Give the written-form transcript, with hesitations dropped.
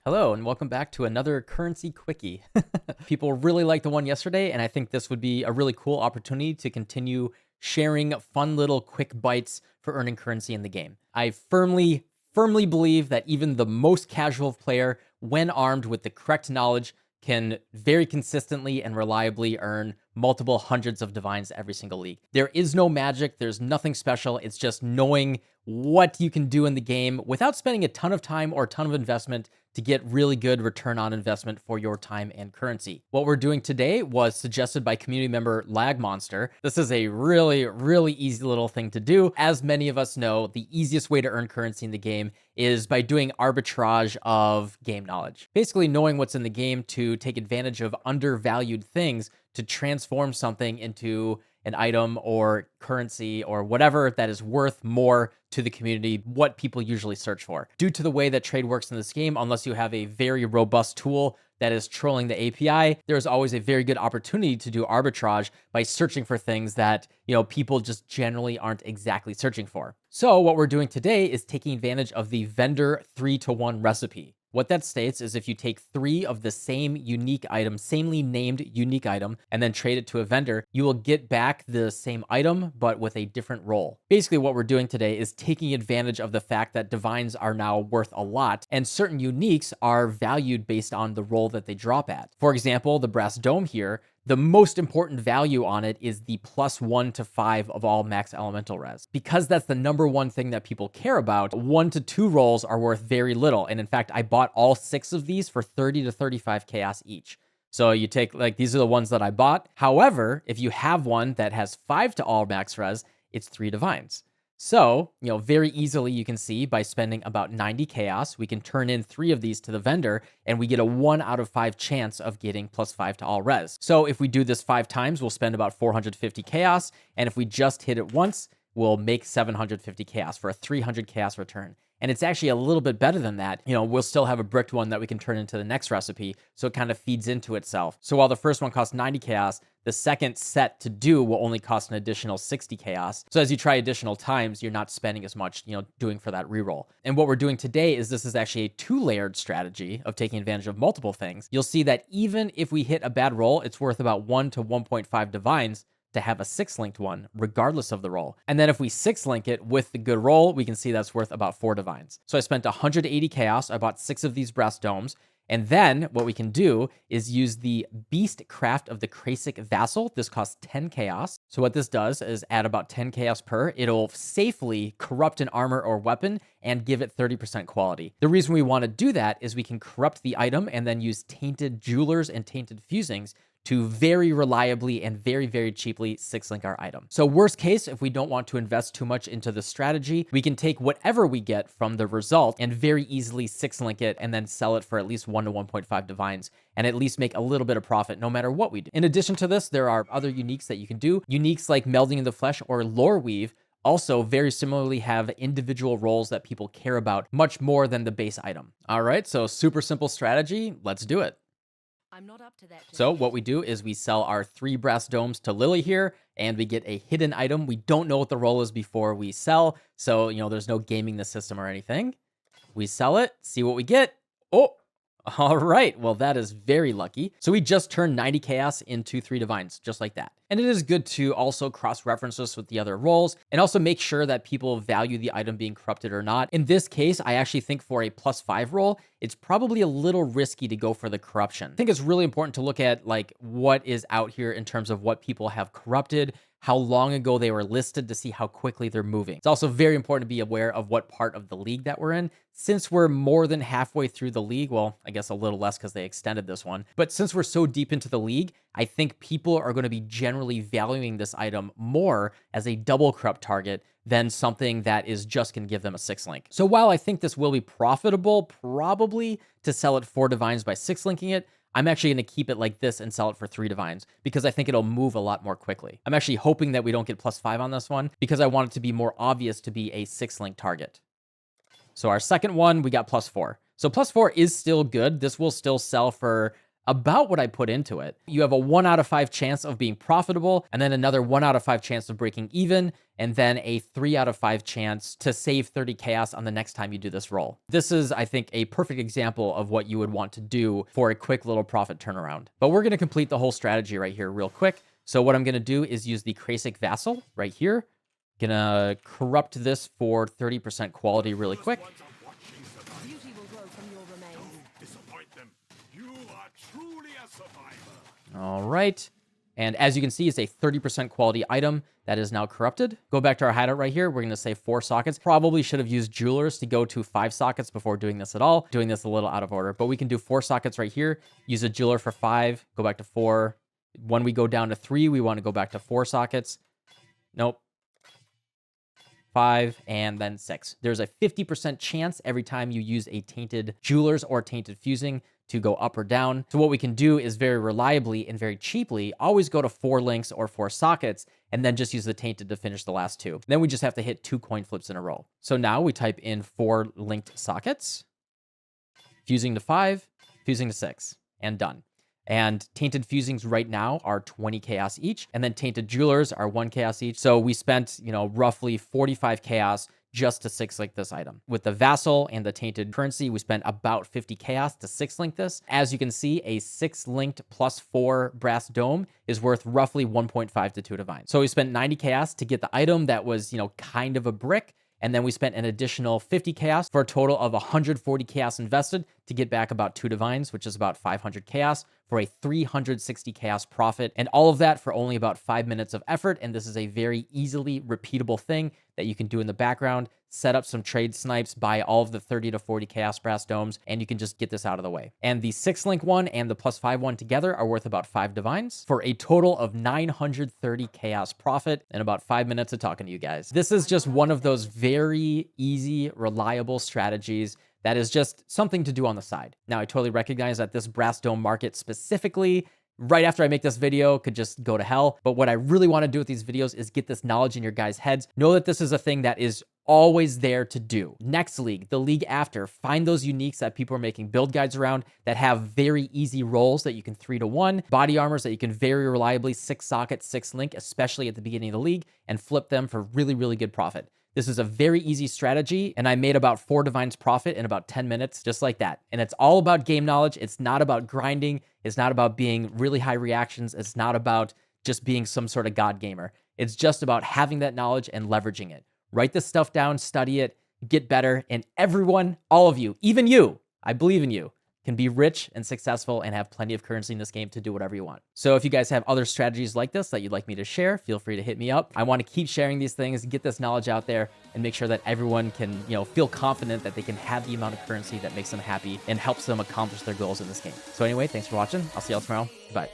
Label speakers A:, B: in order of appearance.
A: Hello, and welcome back to another currency quickie. People really liked the one yesterday, and I think this would be a really cool opportunity to continue sharing fun little quick bites for earning currency in the game. I firmly believe that even the most casual player, when armed with the correct knowledge, can very consistently and reliably earn multiple hundreds of divines every single league. There is no magic, there's nothing special, it's just knowing what you can do in the game without spending a ton of time or a ton of investment to get really good return on investment for your time and currency. What we're doing today was suggested by community member Lag Monster. This is a really easy little thing to do. As many of us know, the easiest way to earn currency in the game is by doing arbitrage of game knowledge. Basically knowing what's in the game to take advantage of undervalued things to transform something into an item or currency or whatever that is worth more to the community, what people usually search for. Due to the way that trade works in this game, unless you have a very robust tool that is trolling the API, there's always a very good opportunity to do arbitrage by searching for things that, people just generally aren't exactly searching for. So what we're doing today is taking advantage of the vendor 3-to-1 recipe. What that states is if you take 3 of the same unique item, samely named unique item, and then trade it to a vendor, you will get back the same item, but with a different role. Basically, what we're doing today is taking advantage of the fact that divines are now worth a lot, and certain uniques are valued based on the role that they drop at. For example, the brass dome here, the most important value on it is the +1 to 5 of all max elemental res. Because that's the number one thing that people care about, 1 to 2 rolls are worth very little. And in fact, I bought all 6 of these for 30 to 35 chaos each. So you take, these are the ones that I bought. However, if you have one that has 5 to all max res, it's 3 divines. So, very easily you can see by spending about 90 chaos, we can turn in 3 of these to the vendor and we get a 1 out of 5 chance of getting +5 to all res. So if we do this 5 times, we'll spend about 450 chaos. And if we just hit it once, we'll make 750 chaos for a 300 chaos return. And it's actually a little bit better than that. We'll still have a bricked one that we can turn into the next recipe. So it kind of feeds into itself. So while the first one costs 90 chaos, the second set to do will only cost an additional 60 chaos. So as you try additional times, you're not spending as much, doing for that reroll. And what we're doing today is this is actually a 2-layered strategy of taking advantage of multiple things. You'll see that even if we hit a bad roll, it's worth about 1 to 1.5 divines to have a 6-linked one, regardless of the roll. And then if we 6-link it with the good roll, we can see that's worth about 4 divines. So I spent 180 chaos. I bought 6 of these brass domes. And then what we can do is use the Beast Craft of the Krasic Vassal. This costs 10 chaos. So what this does is add about 10 chaos per. It'll safely corrupt an armor or weapon and give it 30% quality. The reason we want to do that is we can corrupt the item and then use Tainted Jewelers and Tainted Fusings to very reliably and very cheaply 6-link our item. So worst case, if we don't want to invest too much into the strategy, we can take whatever we get from the result and very easily 6-link it and then sell it for at least 1 to 1.5 divines and at least make a little bit of profit no matter what we do. In addition to this, there are other uniques that you can do. Uniques like Melding in the Flesh or Lore Weave also very similarly have individual roles that people care about much more than the base item. All right, so super simple strategy. Let's do it.
B: I'm not up to that.
A: So what we do is we sell our 3 brass domes to Lily here, and we get a hidden item. We don't know what the roll is before we sell, so, there's no gaming the system or anything. We sell it, see what we get. Oh, all right. Well, that is very lucky. So we just turned 90 chaos into 3 divines, just like that. And it is good to also cross-reference this with the other rolls and also make sure that people value the item being corrupted or not. In this case, I actually think for a +5 roll, it's probably a little risky to go for the corruption. I think it's really important to look at what is out here in terms of what people have corrupted, how long ago they were listed to see how quickly they're moving. It's also very important to be aware of what part of the league that we're in. Since we're more than halfway through the league, well, I guess a little less because they extended this one, but since we're so deep into the league, I think people are going to be generally valuing this item more as a double corrupt target than something that is just going to give them a 6-link. So while I think this will be profitable, probably to sell it 4 divines by 6-linking it, I'm actually going to keep it like this and sell it for 3 divines because I think it'll move a lot more quickly. I'm actually hoping that we don't get +5 on this one because I want it to be more obvious to be a 6-link target. So our second one, we got +4. So +4 is still good. This will still sell for about what I put into it. You have a 1 out of 5 chance of being profitable, and then another 1 out of 5 chance of breaking even, and then a 3 out of 5 chance to save 30 chaos on the next time you do this roll. This is, I think, a perfect example of what you would want to do for a quick little profit turnaround. But we're going to complete the whole strategy right here real quick. So what I'm going to do is use the Krasik Vassal right here. Gonna corrupt this for 30% quality really quick.
B: Beauty will grow from your remains.
C: Disappoint them. You are truly a survivor.
A: All right. And as you can see, it's a 30% quality item that is now corrupted. Go back to our hideout right here. We're going to say 4 sockets. Probably should have used jewelers to go to 5 sockets before doing this at all. Doing this a little out of order, but we can do 4 sockets right here. Use a jeweler for 5, go back to 4. When we go down to 3, we want to go back to 4 sockets. Nope. 5, and then 6. There's a 50% chance every time you use a tainted jewelers or tainted fusing to go up or down. So what we can do is very reliably and very cheaply always go to 4 links or 4 sockets and then just use the tainted to finish the last 2. Then we just have to hit 2 coin flips in a row. So now we type in 4 linked sockets, fusing to 5, fusing to 6, and done. And tainted fusings right now are 20 chaos each, and then tainted jewelers are 1 chaos each. So we spent, roughly 45 chaos just to 6 link this item. With the vassal and the tainted currency, we spent about 50 chaos to 6 link this. As you can see, a 6 linked plus 4 brass dome is worth roughly 1.5 to 2 divine. So we spent 90 chaos to get the item that was, kind of a brick. And then we spent an additional 50 chaos for a total of 140 chaos invested to get back about 2 divines, which is about 500 chaos for a 360 chaos profit. And all of that for only about 5 minutes of effort. And this is a very easily repeatable thing that you can do in the background. Set up some trade snipes, buy all of the 30 to 40 chaos brass domes, and you can just get this out of the way. And the 6 link one and the plus 5 one together are worth about 5 divines for a total of 930 chaos profit in about 5 minutes of talking to you guys. This is just one of those very easy, reliable strategies that is just something to do on the side. Now, I totally recognize that this brass dome market specifically, right after I make this video, could just go to hell. But what I really want to do with these videos is get this knowledge in your guys' heads. Know that this is a thing that is always there to do. Next league, the league after, find those uniques that people are making build guides around that have very easy rolls that you can 3 to 1, body armors that you can very reliably 6 socket, 6 link, especially at the beginning of the league, and flip them for really, really good profit. This is a very easy strategy, and I made about 4 divines profit in about 10 minutes, just like that. And it's all about game knowledge. It's not about grinding. It's not about being really high reactions. It's not about just being some sort of god gamer. It's just about having that knowledge and leveraging it. Write this stuff down, study it, get better, and everyone, all of you, even you, I believe in you, can be rich and successful and have plenty of currency in this game to do whatever you want. So if you guys have other strategies like this that you'd like me to share, feel free to hit me up. I want to keep sharing these things, get this knowledge out there, and make sure that everyone can, feel confident that they can have the amount of currency that makes them happy and helps them accomplish their goals in this game. So anyway, thanks for watching. I'll see y'all tomorrow. Bye.